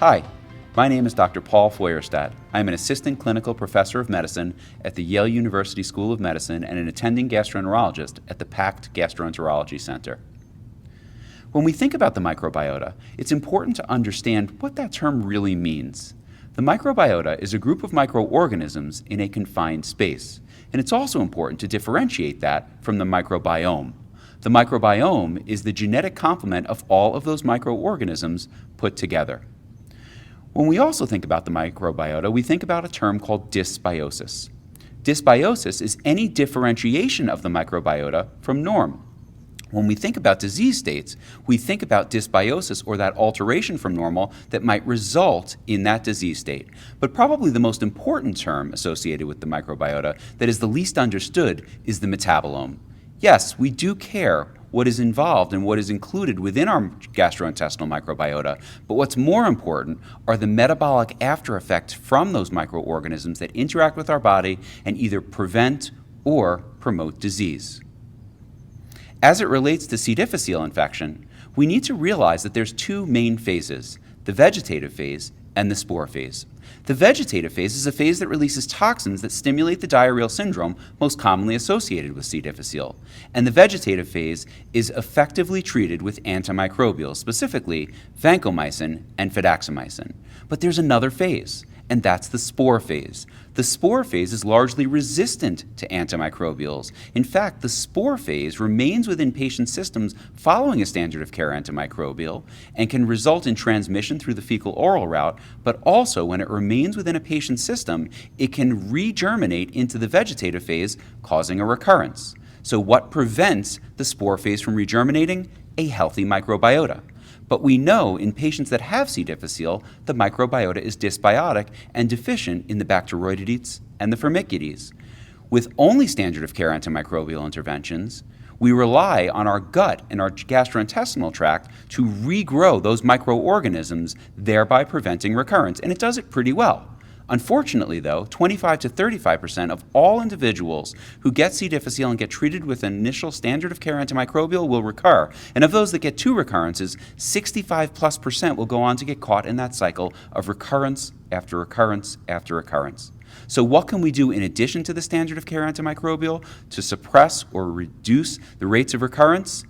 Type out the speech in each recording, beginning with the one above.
Hi, my name is Dr. Paul Feuerstadt. I am an assistant clinical professor of medicine at the Yale University School of Medicine and an attending gastroenterologist at the PACT Gastroenterology Center. When we think about the microbiota, it's important to understand what that term really means. The microbiota is a group of microorganisms in a confined space, and it's also important to differentiate that from the microbiome. The microbiome is the genetic complement of all of those microorganisms put together. When we also think about the microbiota, we think about a term called dysbiosis. Dysbiosis is any differentiation of the microbiota from norm. When we think about disease states, we think about dysbiosis or that alteration from normal that might result in that disease state. But probably the most important term associated with the microbiota that is the least understood is the metabolome. Yes, we do care what is involved and what is included within our gastrointestinal microbiota, but what's more important are the metabolic after effects from those microorganisms that interact with our body and either prevent or promote disease. As it relates to C. difficile infection, we need to realize that there's two main phases, the vegetative phase and the spore phase. The vegetative phase is a phase that releases toxins that stimulate the diarrheal syndrome most commonly associated with C. difficile. And the vegetative phase is effectively treated with antimicrobials, specifically vancomycin and fidaxomicin. But there's another phase, and that's the spore phase. The spore phase is largely resistant to antimicrobials. In fact, the spore phase remains within patient systems following a standard of care antimicrobial and can result in transmission through the fecal-oral route, but also when it remains within a patient's system, it can regerminate into the vegetative phase, causing a recurrence. So what prevents the spore phase from regerminating? A healthy microbiota. But we know in patients that have C. difficile, the microbiota is dysbiotic and deficient in the Bacteroidetes and the Firmicutes. With only standard of care antimicrobial interventions, we rely on our gut and our gastrointestinal tract to regrow those microorganisms, thereby preventing recurrence, and it does it pretty well. Unfortunately, though, 25 to 35% of all individuals who get C. difficile and get treated with an initial standard of care antimicrobial will recur. And of those that get two recurrences, 65+% will go on to get caught in that cycle of recurrence after recurrence after recurrence. So what can we do in addition to the standard of care antimicrobial to suppress or reduce the rates of recurrence?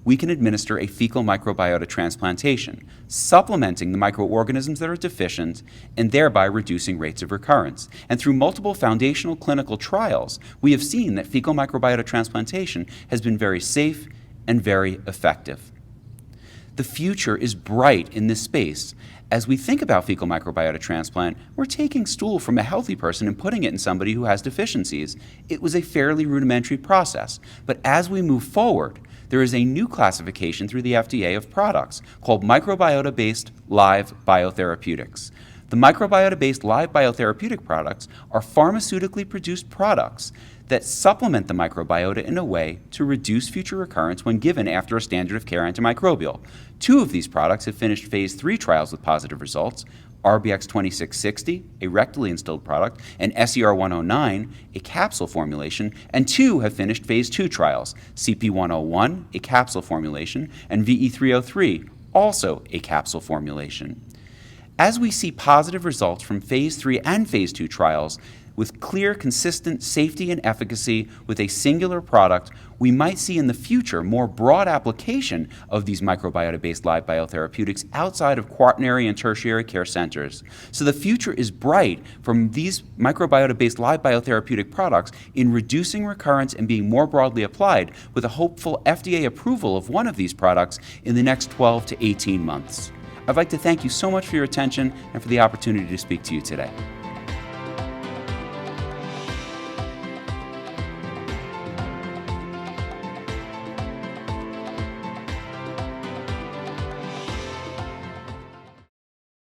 We can administer a fecal microbiota transplantation, supplementing the microorganisms that are deficient and thereby reducing rates of recurrence. And through multiple foundational clinical trials, we have seen that fecal microbiota transplantation has been very safe and very effective. The future is bright in this space. As we think about fecal microbiota transplant, we're taking stool from a healthy person and putting it in somebody who has deficiencies. It was a fairly rudimentary process, but as we move forward, there is a new classification through the FDA of products called microbiota-based live biotherapeutics. The microbiota-based live biotherapeutic products are pharmaceutically produced products that supplement the microbiota in a way to reduce future recurrence when given after a standard of care antimicrobial. Two of these products have finished phase 3 trials with positive results. RBX 2660, a rectally instilled product, and SER 109, a capsule formulation, and two have finished phase 2 trials, CP 101, a capsule formulation, and VE 303, also a capsule formulation. As we see positive results from phase 3 and phase 2 trials, with clear, consistent safety and efficacy with a singular product, we might see in the future more broad application of these microbiota-based live biotherapeutics outside of quaternary and tertiary care centers. So the future is bright from these microbiota-based live biotherapeutic products in reducing recurrence and being more broadly applied, with a hopeful FDA approval of one of these products in the next 12 to 18 months. I'd like to thank you so much for your attention and for the opportunity to speak to you today.